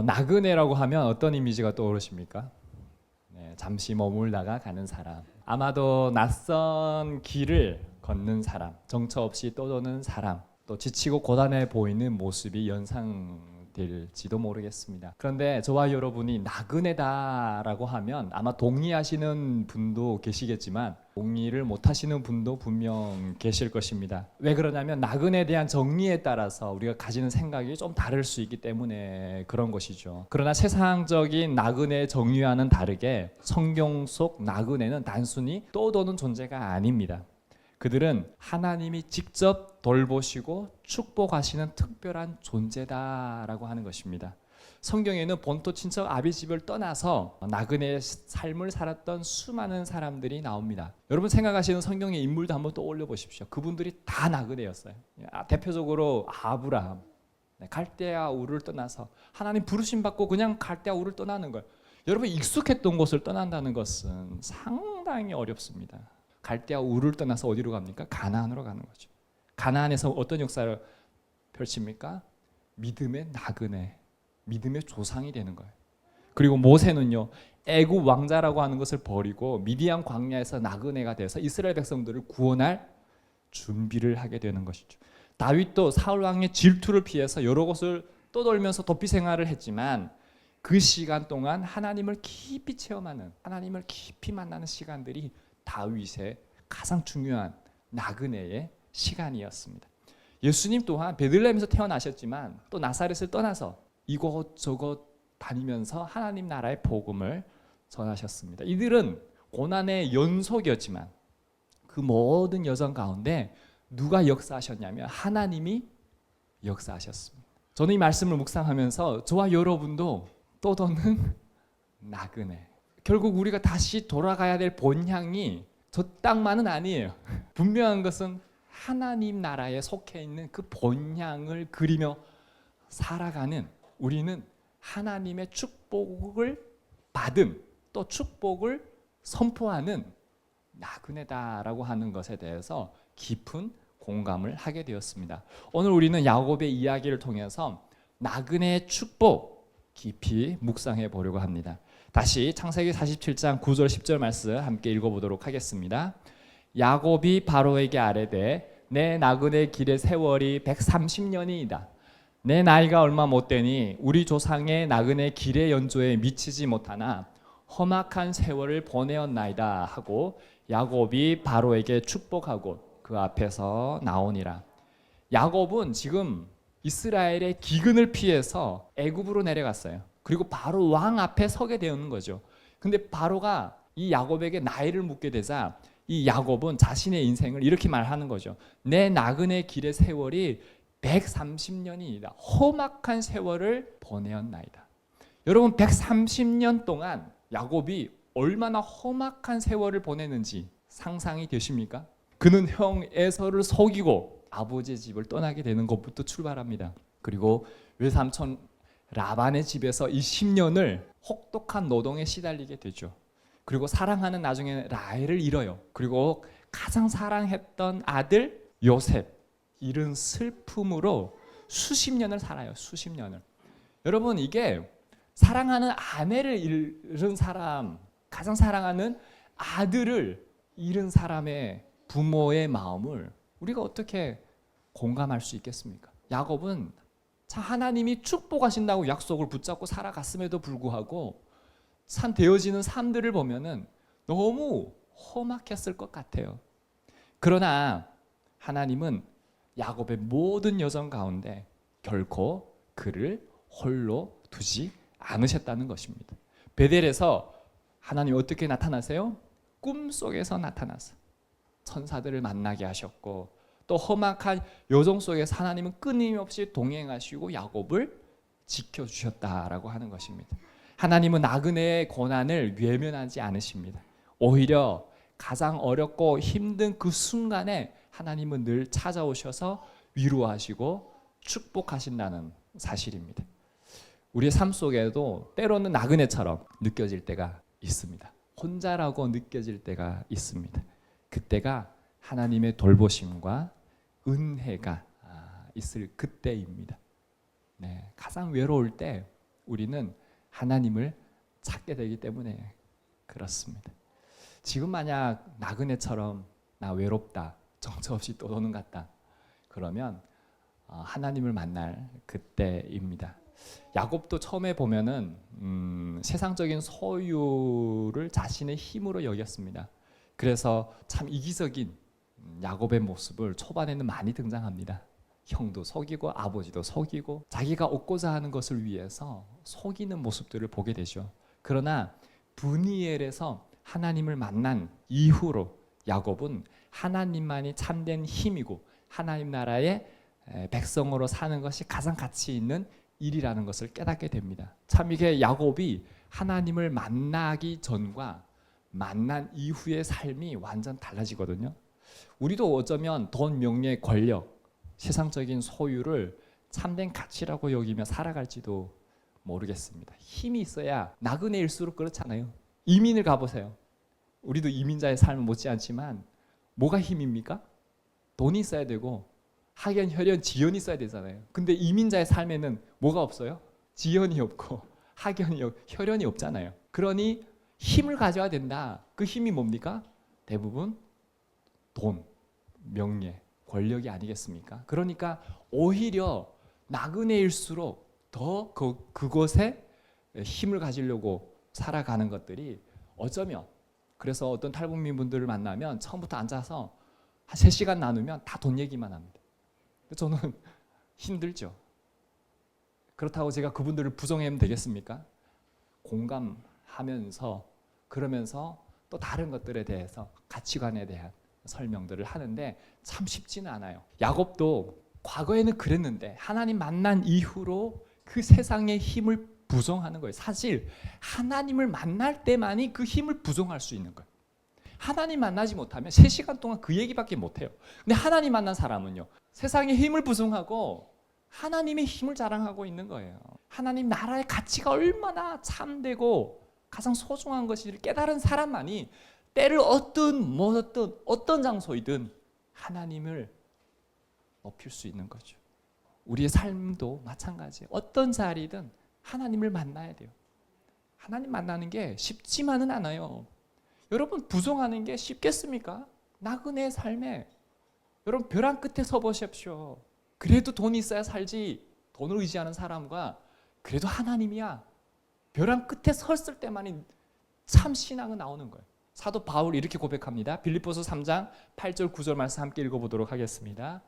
나그네라고 하면 어떤 이미지가 떠오르십니까? 네, 잠시 머물다가 가는 사람. 아마도 낯선 길을 걷는 사람, 정처 없이 떠도는 사람, 또 지치고 고단해 보이는 모습이 연상될지도 모르겠습니다. 그런데 저와 여러분이 나그네다라고 하면 아마 동의하시는 분도 계시겠지만 동의를 못하시는 분도 분명 계실 것입니다. 왜 그러냐면 나그네에 대한 정리에 따라서 우리가 가지는 생각이 좀 다를 수 있기 때문에 그런 것이죠. 그러나 세상적인 나그네의 정의와는 다르게 성경 속 나그네는 단순히 떠도는 존재가 아닙니다. 그들은 하나님이 직접 돌보시고 축복하시는 특별한 존재다라고 하는 것입니다. 성경에는 본토 친척 아비 집을 떠나서 나그네의 삶을 살았던 수많은 사람들이 나옵니다. 여러분 생각하시는 성경의 인물도 한번 떠올려 보십시오. 그분들이 다 나그네였어요. 대표적으로 아브라함, 갈대아 우르를 떠나서 하나님 부르심 받고 그냥 갈대아 우르를 떠나는 거예요. 여러분 익숙했던 곳을 떠난다는 것은 상당히 어렵습니다. 갈대아 우르를 떠나서 어디로 갑니까? 가나안으로 가는 거죠. 가나안에서 어떤 역사를 펼칩니까? 믿음의 나그네, 믿음의 조상이 되는 거예요. 그리고 모세는요, 애굽 왕자라고 하는 것을 버리고 미디안 광야에서 나그네가 돼서 이스라엘 백성들을 구원할 준비를 하게 되는 것이죠. 다윗도 사울 왕의 질투를 피해서 여러 곳을 떠돌면서 도피 생활을 했지만 그 시간 동안 하나님을 깊이 체험하는, 하나님을 깊이 만나는 시간들이 다윗의 가장 중요한 나그네의 시간이었습니다. 예수님 또한 베들레헴에서 태어나셨지만 또 나사렛을 떠나서 이곳저곳 다니면서 하나님 나라의 복음을 전하셨습니다. 이들은 고난의 연속이었지만 그 모든 여정 가운데 누가 역사하셨냐면 하나님이 역사하셨습니다. 저는 이 말씀을 묵상하면서 저와 여러분도 떠도는 나그네, 결국 우리가 다시 돌아가야 될 본향이 저 땅만은 아니에요. 분명한 것은 하나님 나라에 속해 있는 그 본향을 그리며 살아가는 우리는 하나님의 축복을 받음, 또 축복을 선포하는 나그네다라고 하는 것에 대해서 깊은 공감을 하게 되었습니다. 오늘 우리는 야곱의 이야기를 통해서 나그네의 축복 깊이 묵상해 보려고 합니다. 다시 창세기 47장 9절 10절 말씀 함께 읽어보도록 하겠습니다. 야곱이 바로에게 아뢰되 내 나그네 길의 세월이 130년이이다. 내 나이가 얼마 못 되니 우리 조상의 나그네 길의 연조에 미치지 못하나 험악한 세월을 보내었나이다 하고 야곱이 바로에게 축복하고 그 앞에서 나오니라. 야곱은 지금 이스라엘의 기근을 피해서 애굽으로 내려갔어요. 그리고 바로 왕 앞에 서게 되는 거죠. 근데 바로가 이 야곱에게 나이를 묻게 되자 이 야곱은 자신의 인생을 이렇게 말하는 거죠. 내 나그네 길의 세월이 130년이다. 험악한 세월을 보내었나이다. 여러분 130년 동안 야곱이 얼마나 험악한 세월을 보냈는지 상상이 되십니까? 그는 형 에서를 속이고 아버지의 집을 떠나게 되는 것부터 출발합니다. 그리고 외삼촌 라반의 집에서 이 10년을 혹독한 노동에 시달리게 되죠. 그리고 사랑하는 나중에 라헬을 잃어요. 그리고 가장 사랑했던 아들 요셉 잃은 슬픔으로 수십 년을 살아요. 수십 년을. 여러분 이게 사랑하는 아내를 잃은 사람, 가장 사랑하는 아들을 잃은 사람의 부모의 마음을 우리가 어떻게 공감할 수 있겠습니까? 야곱은 하나님이 축복하신다고 약속을 붙잡고 살아갔음에도 불구하고 참 되어지는 삶들을 보면은 너무 험악했을 것 같아요. 그러나 하나님은 야곱의 모든 여정 가운데 결코 그를 홀로 두지 않으셨다는 것입니다. 베델에서 하나님 어떻게 나타나세요? 꿈속에서 나타나서 천사들을 만나게 하셨고 또 험악한 여정 속에서 하나님은 끊임없이 동행하시고 야곱을 지켜주셨다라고 하는 것입니다. 하나님은 나그네의 고난을 외면하지 않으십니다. 오히려 가장 어렵고 힘든 그 순간에 하나님은 늘 찾아오셔서 위로하시고 축복하신다는 사실입니다. 우리의 삶 속에도 때로는 나그네처럼 느껴질 때가 있습니다. 혼자라고 느껴질 때가 있습니다. 그때가 하나님의 돌보심과 은혜가 있을 그때입니다. 네, 가장 외로울 때 우리는 하나님을 찾게 되기 때문에 그렇습니다. 지금 만약 나그네처럼 나 외롭다, 정처 없이 떠도는 것 같다, 그러면 하나님을 만날 그때입니다. 야곱도 처음에 보면은 세상적인 소유를 자신의 힘으로 여겼습니다. 그래서 참 이기적인 야곱의 모습을 초반에는 많이 등장합니다. 형도 속이고 아버지도 속이고 자기가 얻고자 하는 것을 위해서 속이는 모습들을 보게 되죠. 그러나 브니엘에서 하나님을 만난 이후로 야곱은 하나님만이 참된 힘이고 하나님 나라의 백성으로 사는 것이 가장 가치 있는 일이라는 것을 깨닫게 됩니다. 참 이게 야곱이 하나님을 만나기 전과 만난 이후의 삶이 완전 달라지거든요. 우리도 어쩌면 돈, 명예, 권력, 세상적인 소유를 참된 가치라고 여기며 살아갈지도 모르겠습니다. 힘이 있어야 나그네일수록 그렇잖아요. 이민을 가보세요. 우리도 이민자의 삶을 못지않지만 뭐가 힘입니까? 돈이 있어야 되고 학연, 혈연, 지연이 있어야 되잖아요. 근데 이민자의 삶에는 뭐가 없어요? 지연이 없고 학연이 혈연이 없잖아요. 그러니 힘을 가져야 된다. 그 힘이 뭡니까? 대부분 돈, 명예, 권력이 아니겠습니까? 그러니까 오히려 나그네일수록 더 그곳에 힘을 가지려고 살아가는 것들이 어쩌면, 그래서 어떤 탈북민 분들을 만나면 처음부터 앉아서 한 3시간 나누면 다 돈 얘기만 합니다. 저는 힘들죠. 그렇다고 제가 그분들을 부정하면 되겠습니까? 공감하면서 그러면서 또 다른 것들에 대해서 가치관에 대한 설명들을 하는데 참 쉽지는 않아요. 야곱도 과거에는 그랬는데 하나님 만난 이후로 그 세상의 힘을 부정하는 거예요. 사실 하나님을 만날 때만이 그 힘을 부정할 수 있는 거예요. 하나님 만나지 못하면 3시간 동안 그 얘기밖에 못해요. 근데 하나님 만난 사람은요, 세상의 힘을 부정하고 하나님의 힘을 자랑하고 있는 거예요. 하나님 나라의 가치가 얼마나 참되고 가장 소중한 것인지를 깨달은 사람만이 때를 어떤 장소이든 하나님을 높일 수 있는 거죠. 우리의 삶도 마찬가지예요. 어떤 자리든 하나님을 만나야 돼요. 하나님 만나는 게 쉽지만은 않아요. 여러분, 부정하는 게 쉽겠습니까? 나그네의 삶에 여러분 벼랑 끝에 서 보십시오. 그래도 돈이 있어야 살지, 돈을 의지하는 사람과 그래도 하나님이야, 벼랑 끝에 섰을 때만이 참 신앙은 나오는 거예요. 사도 바울 이렇게 고백합니다. 빌립보서 3장 8절 9절 말씀 함께 읽어보도록 하겠습니다.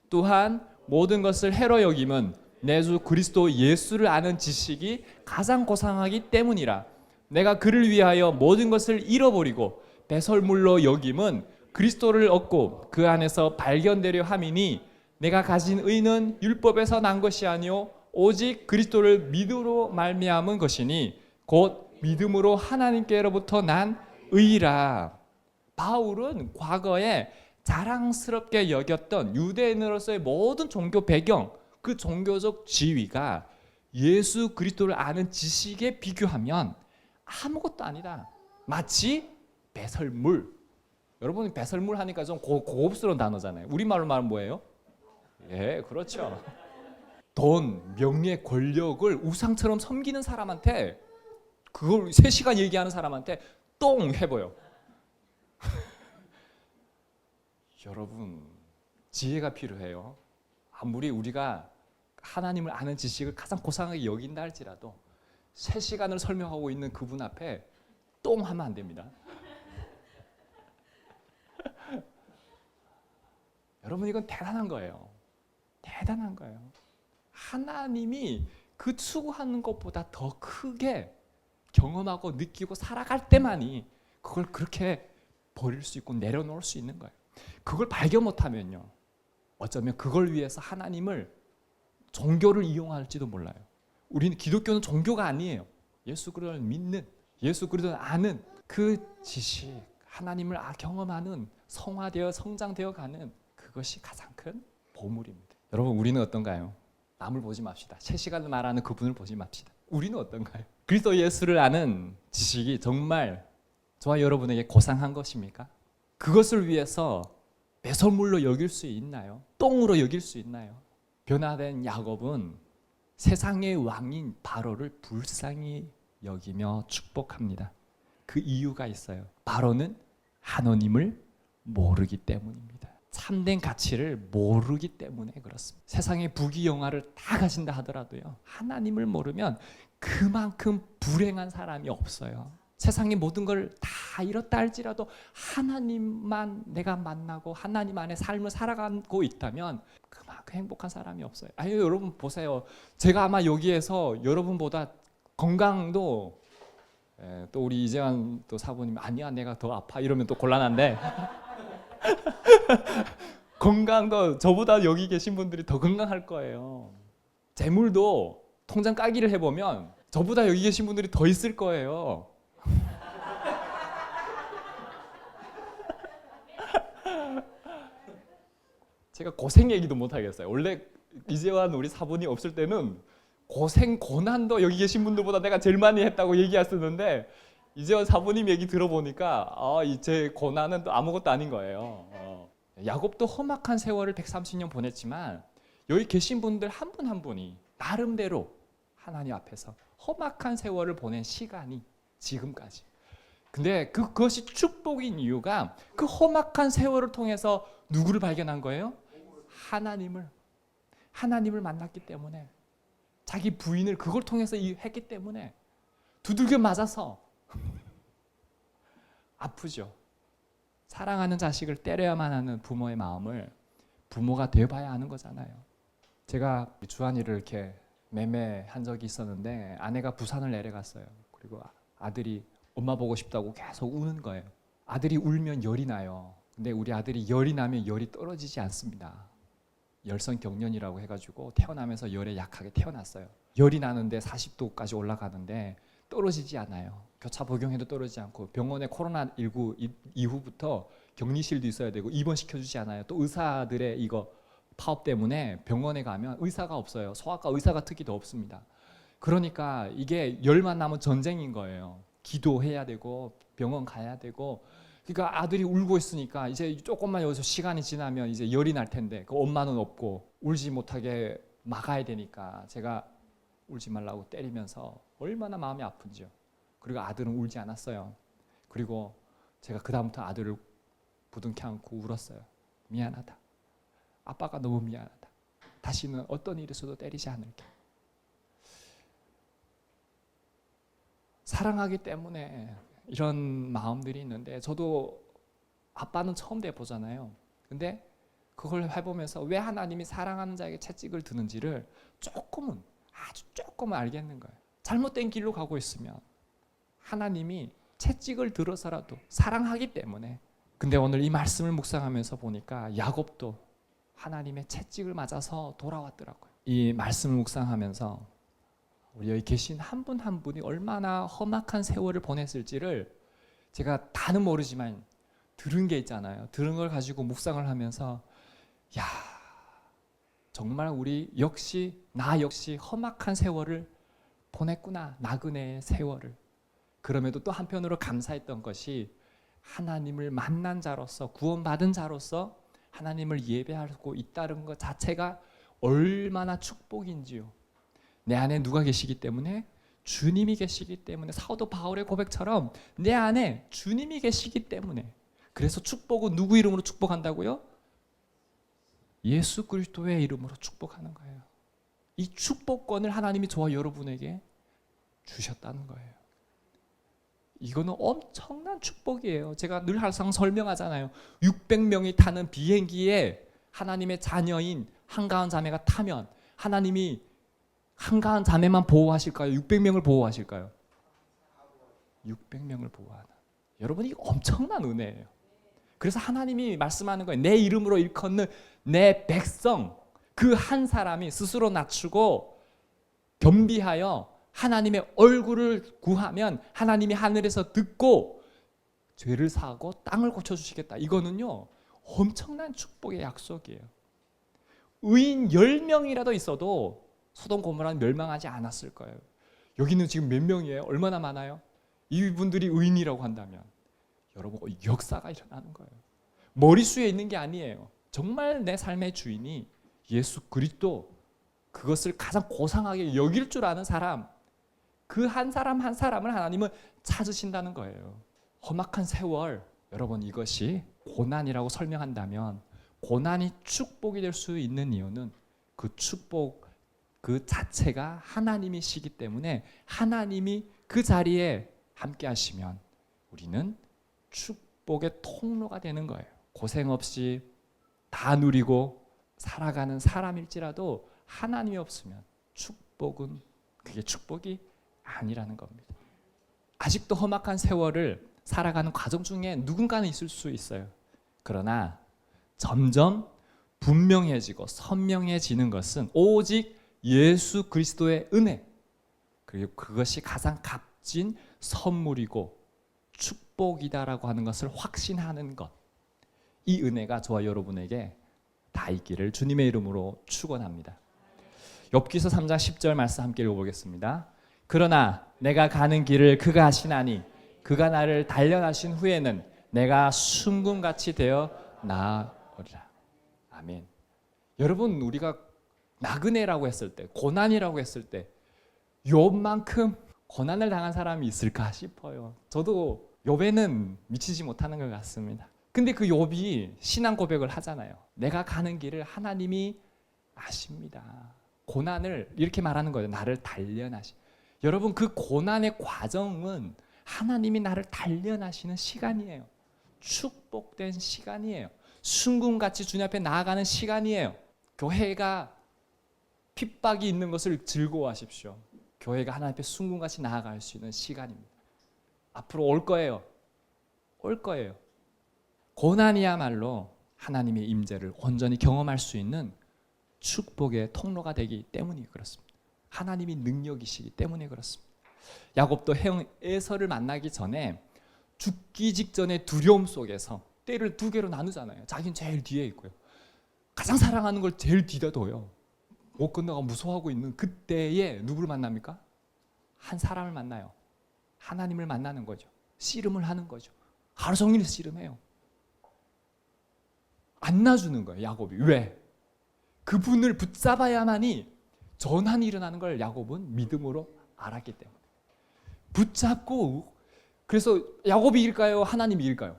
또한 모든 것을 해로 여김은 내 주 그리스도 예수를 아는 지식이 가장 고상하기 때문이라. 내가 그를 위하여 모든 것을 잃어버리고 배설물로 여김은 그리스도를 얻고 그 안에서 발견되려 함이니 내가 가진 의는 율법에서 난 것이 아니요 오직 그리스도를 믿음으로 말미암은 것이니 곧 믿음으로 하나님께로부터 난 의라. 바울은 과거에 자랑스럽게 여겼던 유대인으로서의 모든 종교 배경, 그 종교적 지위가 예수 그리스도를 아는 지식에 비교하면 아무것도 아니다. 마치 배설물. 여러분, 배설물 하니까 좀 고급스러운 단어잖아요. 우리말로 말하면 뭐예요? 예, 그렇죠. 돈, 명예, 권력을 우상처럼 섬기는 사람한테, 그걸 3시간 얘기하는 사람한테 똥 해보여. 여러분, 지혜가 필요해요. 아무리 우리가 하나님을 아는 지식을 가장 고상하게 여긴다 할지라도 3시간을 설명하고 있는 그분 앞에 똥 하면 안 됩니다. 여러분, 이건 대단한 거예요. 대단한 거예요. 하나님이 그 추구하는 것보다 더 크게 경험하고 느끼고 살아갈 때만이 그걸 그렇게 버릴 수 있고 내려놓을 수 있는 거예요. 그걸 발견 못하면요, 어쩌면 그걸 위해서 하나님을, 종교를 이용할지도 몰라요. 우리는 기독교는 종교가 아니에요. 예수 그리스도를 믿는, 예수 그리스도를 아는 그 지식, 하나님을 경험하는, 성화되어 성장되어 가는 그것이 가장 큰 보물입니다. 여러분, 우리는 어떤가요? 남을 보지 맙시다. 3시간을 말하는 그분을 보지 맙시다. 우리는 어떤가요? 그리스도 예수를 아는 지식이 정말 저와 여러분에게 고상한 것입니까? 그것을 위해서 배설물로 여길 수 있나요? 똥으로 여길 수 있나요? 변화된 야곱은 세상의 왕인 바로를 불쌍히 여기며 축복합니다. 그 이유가 있어요. 바로는 하나님을 모르기 때문입니다. 참된 가치를 모르기 때문에 그렇습니다. 세상의 부귀영화를 다 가진다 하더라도요, 하나님을 모르면 그만큼 불행한 사람이 없어요. 세상의 모든 걸 다 잃었다 할지라도 하나님만 내가 만나고 하나님 안에 삶을 살아가고 있다면 그만큼 행복한 사람이 없어요. 아유, 여러분 보세요. 제가 아마 여기에서 여러분보다 건강도, 또 우리 이재환 또 사부님, 아니야 내가 더 아파 이러면 또 곤란한데 건강도 저보다 여기 계신 분들이 더 건강할 거예요. 재물도 통장 까기를 해보면 저보다 여기 계신 분들이 더 있을 거예요. 제가 고생 얘기도 못 하겠어요. 원래 이재환 우리 사부님 없을 때는 고생 고난도 여기 계신 분들보다 내가 제일 많이 했다고 얘기했었는데, 이재환 사부님 얘기 들어보니까 제 고난은 또 아무것도 아닌 거예요. 야곱도 험악한 세월을 130년 보냈지만 여기 계신 분들 한 분 한 분이 나름대로 하나님 앞에서 험악한 세월을 보낸 시간이 지금까지. 근데 그것이 축복인 이유가 그 험악한 세월을 통해서 누구를 발견한 거예요? 하나님을 만났기 때문에, 자기 부인을 그걸 통해서 했기 때문에 두들겨 맞아서 아프죠. 사랑하는 자식을 때려야만 하는 부모의 마음을 부모가 돼봐야 하는 거잖아요. 제가 주한이를 이렇게 매매한 적이 있었는데 아내가 부산을 내려갔어요. 그리고 아들이 엄마 보고 싶다고 계속 우는 거예요. 아들이 울면 열이 나요. 근데 우리 아들이 열이 나면 열이 떨어지지 않습니다. 열성경련이라고 해가지고 태어나면서 열에 약하게 태어났어요. 열이 나는데 40도까지 올라가는데 떨어지지 않아요. 교차 복용해도 떨어지지 않고, 병원에 코로나19 이후부터 격리실도 있어야 되고 입원시켜주지 않아요. 또 의사들의 이거 파업 때문에 병원에 가면 의사가 없어요. 소아과 의사가 특히 더 없습니다. 그러니까 이게 열만 나면 전쟁인 거예요. 기도해야 되고 병원 가야 되고. 그러니까 아들이 울고 있으니까 이제 조금만 여기서 시간이 지나면 이제 열이 날 텐데 그 엄마는 없고 울지 못하게 막아야 되니까 제가 울지 말라고 때리면서 얼마나 마음이 아픈지요. 그리고 아들은 울지 않았어요. 그리고 제가 그 다음부터 아들을 부둥켜 안고 울었어요. 미안하다. 아빠가 너무 미안하다. 다시는 어떤 일이 있어도 때리지 않을게. 사랑하기 때문에 이런 마음들이 있는데, 저도 아빠는 처음 돼보잖아요. 근데 그걸 해보면서 왜 하나님이 사랑하는 자에게 채찍을 드는지를 아주 조금은 알겠는 거예요. 잘못된 길로 가고 있으면 하나님이 채찍을 들어서라도 사랑하기 때문에. 근데 오늘 이 말씀을 묵상하면서 보니까 야곱도 하나님의 채찍을 맞아서 돌아왔더라고요. 이 말씀을 묵상하면서 우리 여기 계신 한 분 한 분이 얼마나 험악한 세월을 보냈을지를 제가 다는 모르지만 들은 게 있잖아요. 들은 걸 가지고 묵상을 하면서 야, 정말 나 역시 험악한 세월을 보냈구나. 나그네의 세월을. 그럼에도 또 한편으로 감사했던 것이 하나님을 만난 자로서, 구원받은 자로서 하나님을 예배하고 있다는 것 자체가 얼마나 축복인지요. 내 안에 누가 계시기 때문에? 주님이 계시기 때문에. 사도 바울의 고백처럼 내 안에 주님이 계시기 때문에. 그래서 축복은 누구 이름으로 축복한다고요? 예수 그리스도의 이름으로 축복하는 거예요. 이 축복권을 하나님이 저와 여러분에게 주셨다는 거예요. 이거는 엄청난 축복이에요. 제가 늘 항상 설명하잖아요. 600명이 타는 비행기에 하나님의 자녀인 한가한 자매가 타면 하나님이 한가한 자매만 보호하실까요? 600명을 보호하실까요? 600명을 보호하는. 여러분, 이거 엄청난 은혜예요. 그래서 하나님이 말씀하는 거예요. 내 이름으로 일컫는 내 백성, 그 한 사람이 스스로 낮추고 겸비하여 하나님의 얼굴을 구하면 하나님이 하늘에서 듣고 죄를 사하고 땅을 고쳐주시겠다. 이거는요, 엄청난 축복의 약속이에요. 의인 10명이라도 있어도 소돔 고모라는 멸망하지 않았을 거예요. 여기는 지금 몇 명이에요? 얼마나 많아요? 이분들이 의인이라고 한다면 여러분, 역사가 일어나는 거예요. 머릿수에 있는 게 아니에요. 정말 내 삶의 주인이 예수 그리스도, 그것을 가장 고상하게 여길 줄 아는 사람, 그 한 사람 한 사람을 하나님은 찾으신다는 거예요. 험악한 세월, 여러분 이것이 고난이라고 설명한다면 고난이 축복이 될 수 있는 이유는 그 축복 그 자체가 하나님이시기 때문에 하나님이 그 자리에 함께 하시면 우리는 축복의 통로가 되는 거예요. 고생 없이 다 누리고 살아가는 사람일지라도 하나님이 없으면 축복은 그게 축복이 아니라는 겁니다. 아직도 험악한 세월을 살아가는 과정 중에 누군가는 있을 수 있어요. 그러나 점점 분명해지고 선명해지는 것은 오직 예수 그리스도의 은혜, 그리고 그것이 가장 값진 선물이고 축복이다라고 하는 것을 확신하는 것, 이 은혜가 저와 여러분에게 다 있기를 주님의 이름으로 축원합니다. 욥기서 3장 10절 말씀 함께 읽어보겠습니다. 그러나 내가 가는 길을 그가 아시나니 그가 나를 단련하신 후에는 내가 순금같이 되어 나으리라. 아멘. 여러분, 우리가 나그네라고 했을 때, 고난이라고 했을 때 욥만큼 고난을 당한 사람이 있을까 싶어요. 저도 욥에는 미치지 못하는 것 같습니다. 근데 그 욥이 신앙 고백을 하잖아요. 내가 가는 길을 하나님이 아십니다. 고난을 이렇게 말하는 거예요. 나를 단련하시. 여러분, 그 고난의 과정은 하나님이 나를 단련하시는 시간이에요. 축복된 시간이에요. 순금같이 주님 앞에 나아가는 시간이에요. 교회가 핍박이 있는 것을 즐거워하십시오. 교회가 하나님 앞에 순금같이 나아갈 수 있는 시간입니다. 앞으로 올 거예요. 올 거예요. 고난이야말로 하나님의 임재를 온전히 경험할 수 있는 축복의 통로가 되기 때문이 그렇습니다. 하나님이 능력이시기 때문에 그렇습니다. 야곱도 형 에서를 만나기 전에 죽기 직전의 두려움 속에서 떼를 두 개로 나누잖아요. 자기는 제일 뒤에 있고요. 가장 사랑하는 걸 제일 뒤다 둬요. 못 건너가 무서워하고 있는 그때에 누구를 만납니까? 한 사람을 만나요. 하나님을 만나는 거죠. 씨름을 하는 거죠. 하루 종일 씨름해요. 안 놔주는 거예요, 야곱이. 왜? 그분을 붙잡아야만이 전환이 일어나는 걸 야곱은 믿음으로 알았기 때문에. 붙잡고, 그래서 야곱이 이길까요? 하나님이 이길까요?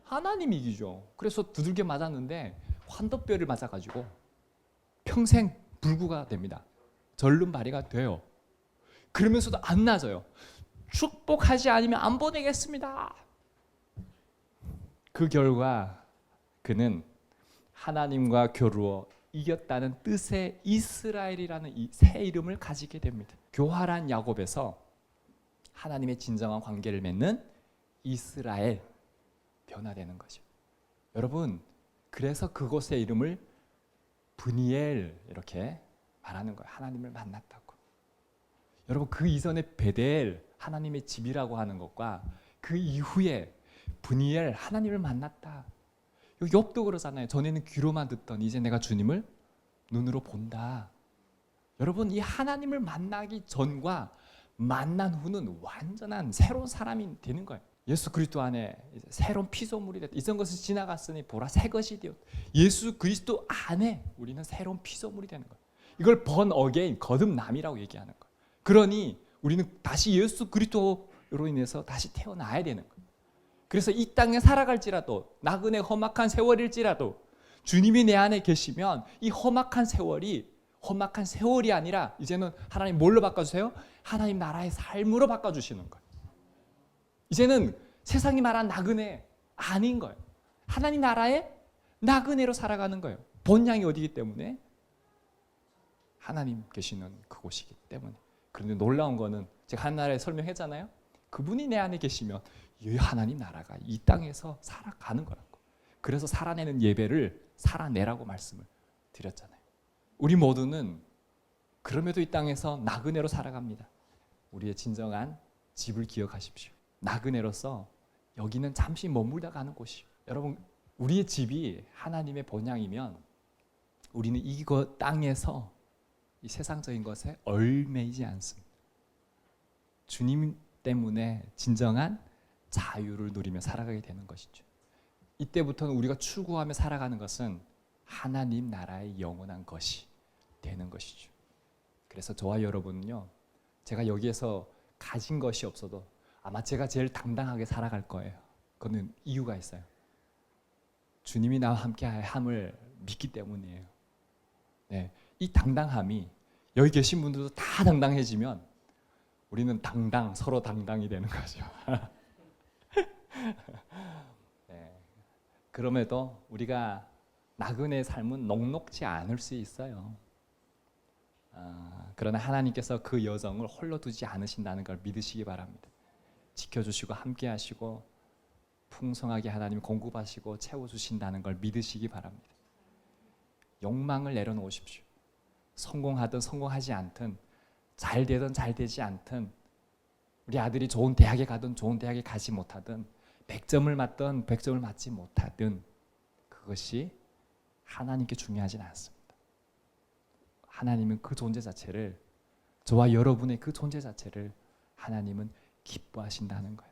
하나님이 이기죠. 그래서 두들겨 맞았는데 환도뼈를 맞아가지고 평생 불구가 됩니다. 절름발이가 돼요. 그러면서도 안 놔져요. 축복하지 않으면 안 보내겠습니다. 그 결과 그는 하나님과 겨루어 이겼다는 뜻의 이스라엘이라는 이 새 이름을 가지게 됩니다. 교활한 야곱에서 하나님의 진정한 관계를 맺는 이스라엘, 변화되는 거죠. 여러분, 그래서 그곳의 이름을 브니엘 이렇게 말하는 거예요. 하나님을 만났다고. 여러분, 그 이전에 베델, 하나님의 집이라고 하는 것과 그 이후에 브니엘, 하나님을 만났다. 욥도 그러잖아요. 전에는 귀로만 듣던 이제 내가 주님을 눈으로 본다. 여러분, 이 하나님을 만나기 전과 만난 후는 완전한 새로운 사람이 되는 거예요. 예수 그리스도 안에 새로운 피조물이 됐다. 이전 것은 지나갔으니 보라 새 것이 되었다. 예수 그리스도 안에 우리는 새로운 피조물이 되는 거예요. 이걸 born again, 거듭남이라고 얘기하는 거예요. 그러니 우리는 다시 예수 그리스도로 인해서 다시 태어나야 되는 거예요. 그래서 이 땅에 살아갈지라도 나그네 험악한 세월일지라도 주님이 내 안에 계시면 이 험악한 세월이 아니라 이제는 하나님 뭘로 바꿔주세요? 하나님 나라의 삶으로 바꿔주시는 거예요. 이제는 세상이 말한 나그네 아닌 거예요. 하나님 나라의 나그네로 살아가는 거예요. 본향이 어디기 때문에? 하나님 계시는 그곳이기 때문에. 그런데 놀라운 거는 제가 하나에 설명했잖아요. 그분이 내 안에 계시면 이 하나님 나라가 이 땅에서 살아가는 거라고. 그래서 살아내는 예배를 살아내라고 말씀을 드렸잖아요. 우리 모두는 그럼에도 이 땅에서 나그네로 살아갑니다. 우리의 진정한 집을 기억하십시오. 나그네로서 여기는 잠시 머물다 가는 곳이요. 여러분, 우리의 집이 하나님의 본향이면 우리는 이곳 땅에서 이 세상적인 것에 얽매이지 않습니다. 주님 때문에 진정한 자유를 누리며 살아가게 되는 것이죠. 이때부터는 우리가 추구하며 살아가는 것은 하나님 나라의 영원한 것이 되는 것이죠. 그래서 저와 여러분은요, 제가 여기에서 가진 것이 없어도 아마 제가 제일 당당하게 살아갈 거예요. 그거는 이유가 있어요. 주님이 나와 함께 함을 믿기 때문이에요. 네, 이 당당함이 여기 계신 분들도 다 당당해지면 우리는 서로 당당이 되는 거죠. 네, 그럼에도 우리가 나그네의 삶은 녹록지 않을 수 있어요. 그러나 하나님께서 그 여정을 홀로 두지 않으신다는 걸 믿으시기 바랍니다. 지켜주시고 함께하시고 풍성하게 하나님이 공급하시고 채워주신다는 걸 믿으시기 바랍니다. 욕망을 내려놓으십시오. 성공하든 성공하지 않든, 잘 되든 잘 되지 않든, 우리 아들이 좋은 대학에 가든 좋은 대학에 가지 못하든, 100점을 맞든 100점을 맞지 못하든, 그것이 하나님께 중요하진 않습니다. 하나님은 그 존재 자체를, 저와 여러분의 그 존재 자체를 하나님은 기뻐하신다는 거예요.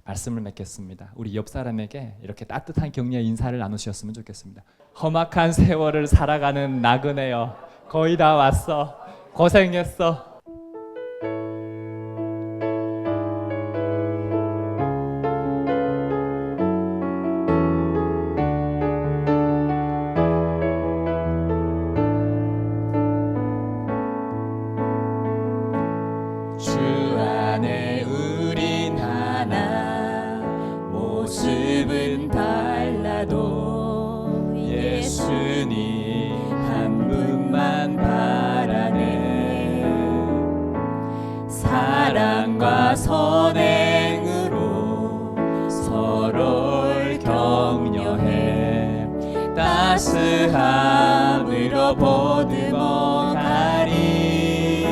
말씀을 맺겠습니다. 우리 옆 사람에게 이렇게 따뜻한 격려의 인사를 나누셨으면 좋겠습니다. 험악한 세월을 살아가는 나그네여, 거의 다 왔어. 고생했어. 모습은 달라도 예수님 한 분만 바라네. 사랑과 선행으로 서로를 격려해 따스함으로 보듬어 가림.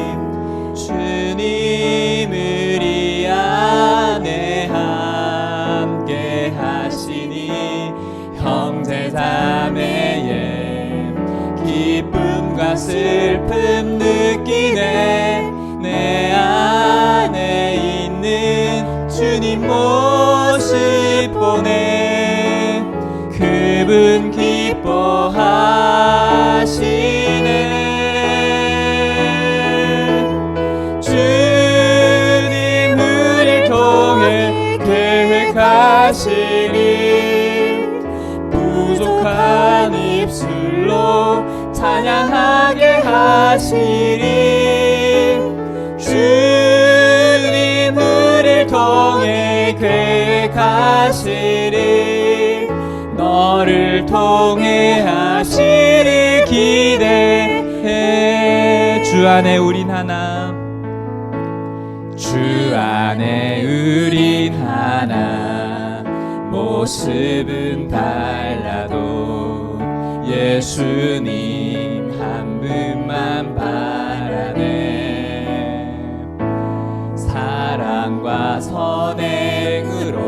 주님 우리 안에 함께 하시니 형제 자매의 기쁨과 슬픔 느끼네. 내 안에 있는 주님 모습 보네. 그분 기뻐하시네. 주님 우리를 통해 계획하시니 부족한 입술로 찬양하게 하시니. 주님 우리를 통해 계획하시니 너를 통해 하시리 기대해. 주 안에 우린 하나, 주 안에 우린 하나. 모습은 달라도 예수님 한 분만 바라네. 사랑과 선행으로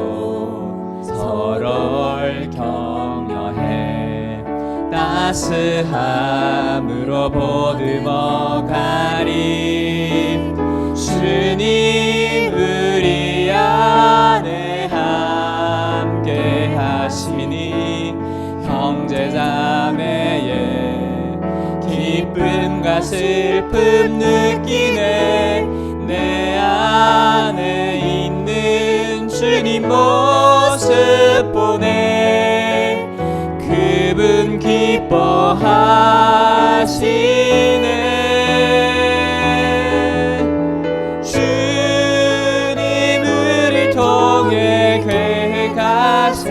서로를 격려해 따스함으로 보듬어 가림. 주님 우리 안에 함께 하시니 형제 자매의 기쁨과 슬픔 느끼네. 내 안에 있는 주님 모습 보네. 그분 기뻐하시네. 주님 우리를 통해 계획하시리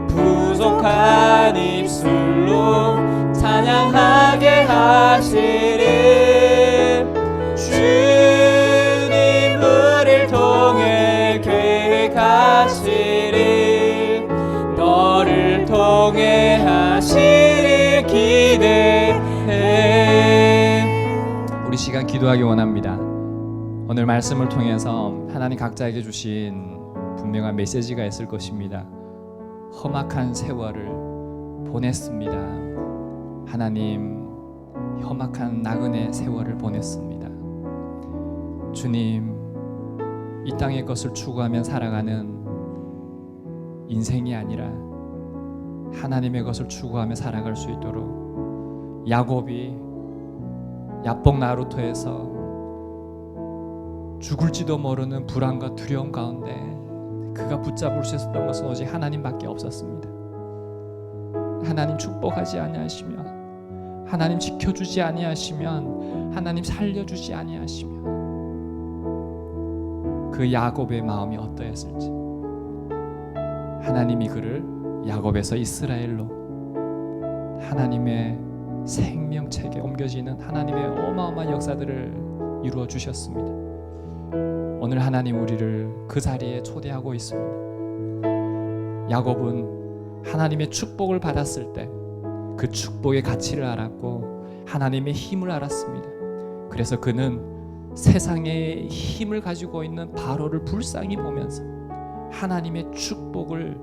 부족한 입술로 찬양하게 하시리. 주님 우리를 통해 계획하시리 너를 통해 하시리 기대해. 우리 시간 기도하기 원합니다. 오늘 말씀을 통해서 하나님 각자에게 주신 분명한 메시지가 있을 것입니다. 험악한 세월을 보냈습니다. 하나님, 험악한 나그네 세월을 보냈습니다. 주님, 이 땅의 것을 추구하며 살아가는 인생이 아니라 하나님의 것을 추구하며 살아갈 수 있도록 야곱이 야복 나루터에서 죽을지도 모르는 불안과 두려움 가운데 그가 붙잡을 수 있었던 것은 오직 하나님밖에 없었습니다. 하나님 축복하지 아니하시면, 하나님 지켜주지 아니하시면, 하나님 살려주지 아니하시면 그 야곱의 마음이 어떠했을지. 하나님이 그를 야곱에서 이스라엘로 하나님의 생명책에 옮겨지는 하나님의 어마어마한 역사들을 이루어 주셨습니다. 오늘 하나님 우리를 그 자리에 초대하고 있습니다. 야곱은 하나님의 축복을 받았을 때 그 축복의 가치를 알았고 하나님의 힘을 알았습니다. 그래서 그는 세상의 힘을 가지고 있는 바로를 불쌍히 보면서 하나님의 축복을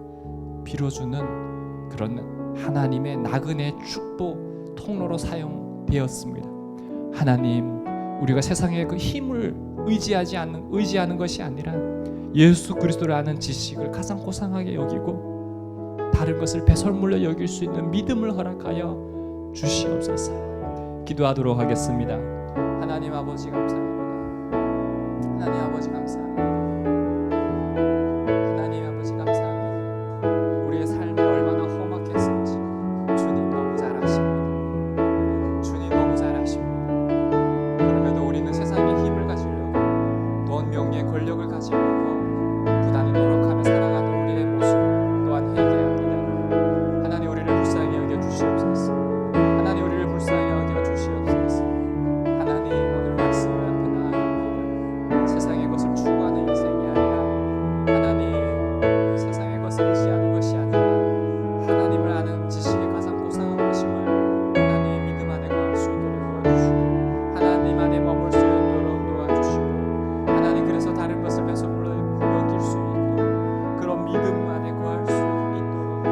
빌어주는 그런 하나님의 나그네 축복 통로로 사용되었습니다. 하나님, 우리가 세상의 그 힘을 의지하는 것이 아니라 예수 그리스도를 아는 지식을 가장 고상하게 여기고 다른 것을 배설물로 여길 수 있는 믿음을 허락하여 주시옵소서. 기도하도록 하겠습니다. 하나님 아버지 감사합니다. 하나님 아버지 감사합니다. 하나님 아버지 감사합니다. 우리의 삶이 얼마나 험악했을지 주님 너무 잘 아십니다. 주님 너무 잘 아십니다. 그럼에도 우리는 세상의 힘을 가지려고 돈, 명예, 권력을 가지려고 부단히 노력하며 살아가는 우리의 모습 또한 회개합니다. 하나님 우리를 불쌍히 여겨 주시옵소서. 하나님 우리를 불쌍히 여겨 주시옵소서. 하나님 오늘 말씀을 앞에 나아갑니다. 세상의 것을 추구하는 인생이 아니라 하나님 세상의 것을 의지하는 것이 아니라 하나님을 아는 지식이 가장 고상한 것임을 하나님 믿음 안에 거할 수 있도록 도와주시고 하나님 안에 머물 수 있도록 도와주시고 하나님 그래서 다른 것을 배설물로 여길 수 있도록 그런 믿음 안에 거할 수 있도록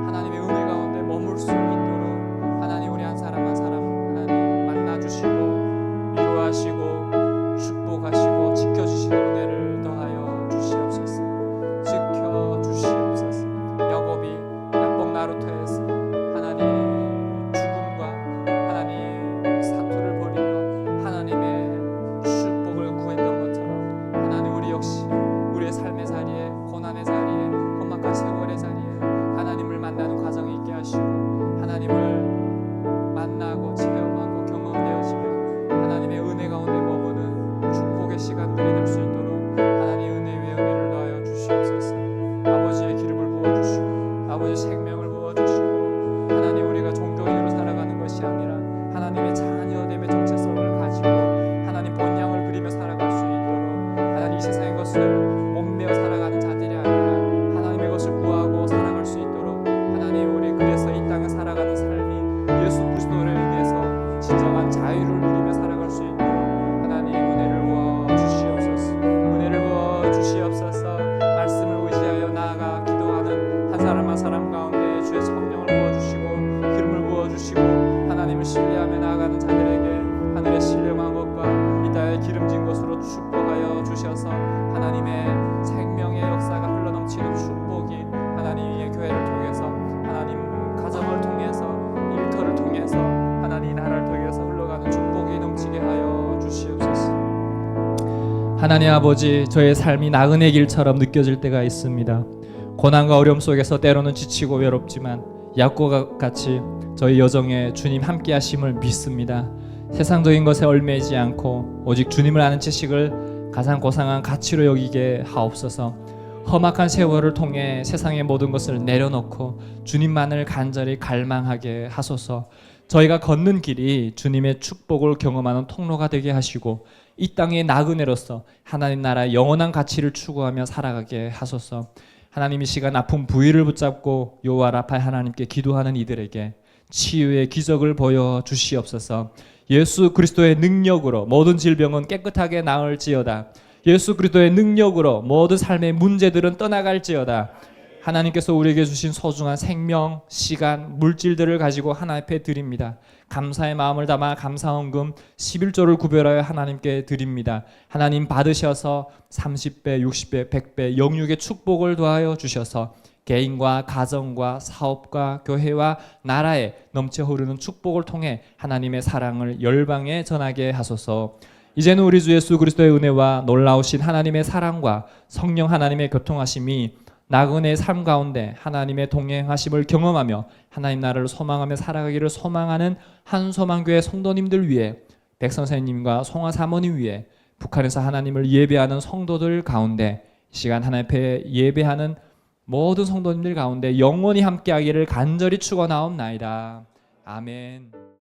하나님의 은혜 가운데 머물 수 있도록 하나님 우리 한 사람 한 사람 하나님 만나주시고 위로하시고 축복하시고 지켜주시는 은혜를 더하여 주시옵소서. 지켜주시옵소서. 야곱이 야복 나루터에서 하나님 죽음과 하나님 사투를 벌이며 하나님의 축복을 구했던 것처럼 하나님 우리 역시 우리의 삶의 자리에 고난의 자리에 험악한 세월의 자리에 하나님을 만나는 과정이 있게 하시고 하나님을 만나고 체험하고 경험되어지며 하나님의 은혜 가운데 머무는 축복의 시간들이 될 수 있도록 하나님 은혜 위에 은혜를 더하여 주시옵소서. 아버지의 기름을 부어주시고 아버지의 생명을 부어주시고 하나님 우리가 종교인으로 살아가는 것이 아니라 하나님의 자녀됨의 정체성을 가지고 하나님 본향을 그리며 살아갈 수 있도록 하나님 이 세상의 것을 목매어 살아가는 자들이 아니라 하나님의 것을 구하고 살아갈 수 있도록 하나님 우리 그래서 이 땅에 살아가는 삶이 예수 그리스도를 인해서 진정한 자유를 누리며 살아갈 수 있도록 하나님 은혜를 부어 주시옵소서. 은혜를 부어 주시옵소서. 말씀을 의지하여 나아가 기도하는 한 사람 한 사람 가운데 주의 성령을 부어주시고 기름을 부어주시고 하나님을 신뢰하며 나아가는 자들에게 하늘의 신령한 것과 이 땅의 기름진 것으로 축복하여 주셔서 하나님의 생명의 역사가 흘러넘치는 축복이 하나님의 교회를 통해서 하나님 가정을 통해서 일터를 통해서 하나님 나라를 통해서 흘러가는 축복이 넘치게 하여 주시옵소서. 하나님 아버지, 저의 삶이 나그네 길처럼 느껴질 때가 있습니다. 고난과 어려움 속에서 때로는 지치고 외롭지만 야곱과 같이 저희 여정에 주님 함께 하심을 믿습니다. 세상적인 것에 얽매이지 않고 오직 주님을 아는 지식을 가장 고상한 가치로 여기게 하옵소서. 험악한 세월을 통해 세상의 모든 것을 내려놓고 주님만을 간절히 갈망하게 하소서. 저희가 걷는 길이 주님의 축복을 경험하는 통로가 되게 하시고 이 땅의 나그네로서 하나님 나라의 영원한 가치를 추구하며 살아가게 하소서. 하나님 이 시간 아픈 부위를 붙잡고 여호와 라파 하나님께 기도하는 이들에게 치유의 기적을 보여 주시옵소서. 예수 그리스도의 능력으로 모든 질병은 깨끗하게 나을지어다. 예수 그리스도의 능력으로 모든 삶의 문제들은 떠나갈지어다. 하나님께서 우리에게 주신 소중한 생명, 시간, 물질들을 가지고 하나님 앞에 드립니다. 감사의 마음을 담아 감사헌금 11조를 구별하여 하나님께 드립니다. 하나님 받으셔서 30배, 60배, 100배 영육의 축복을 더하여 주셔서 개인과 가정과 사업과 교회와 나라에 넘쳐 흐르는 축복을 통해 하나님의 사랑을 열방에 전하게 하소서. 이제는 우리 주 예수 그리스도의 은혜와 놀라우신 하나님의 사랑과 성령 하나님의 교통하심이 나그네의 삶 가운데 하나님의 동행하심을 경험하며 하나님 나라를 소망하며 살아가기를 소망하는 한소망교회 성도님들 위해, 백선생님과 송하 사모님 위해, 북한에서 하나님을 예배하는 성도들 가운데, 이 시간 하나님 앞에 예배하는 모든 성도님들 가운데 영원히 함께하기를 간절히 축원하옵나이다. 아멘.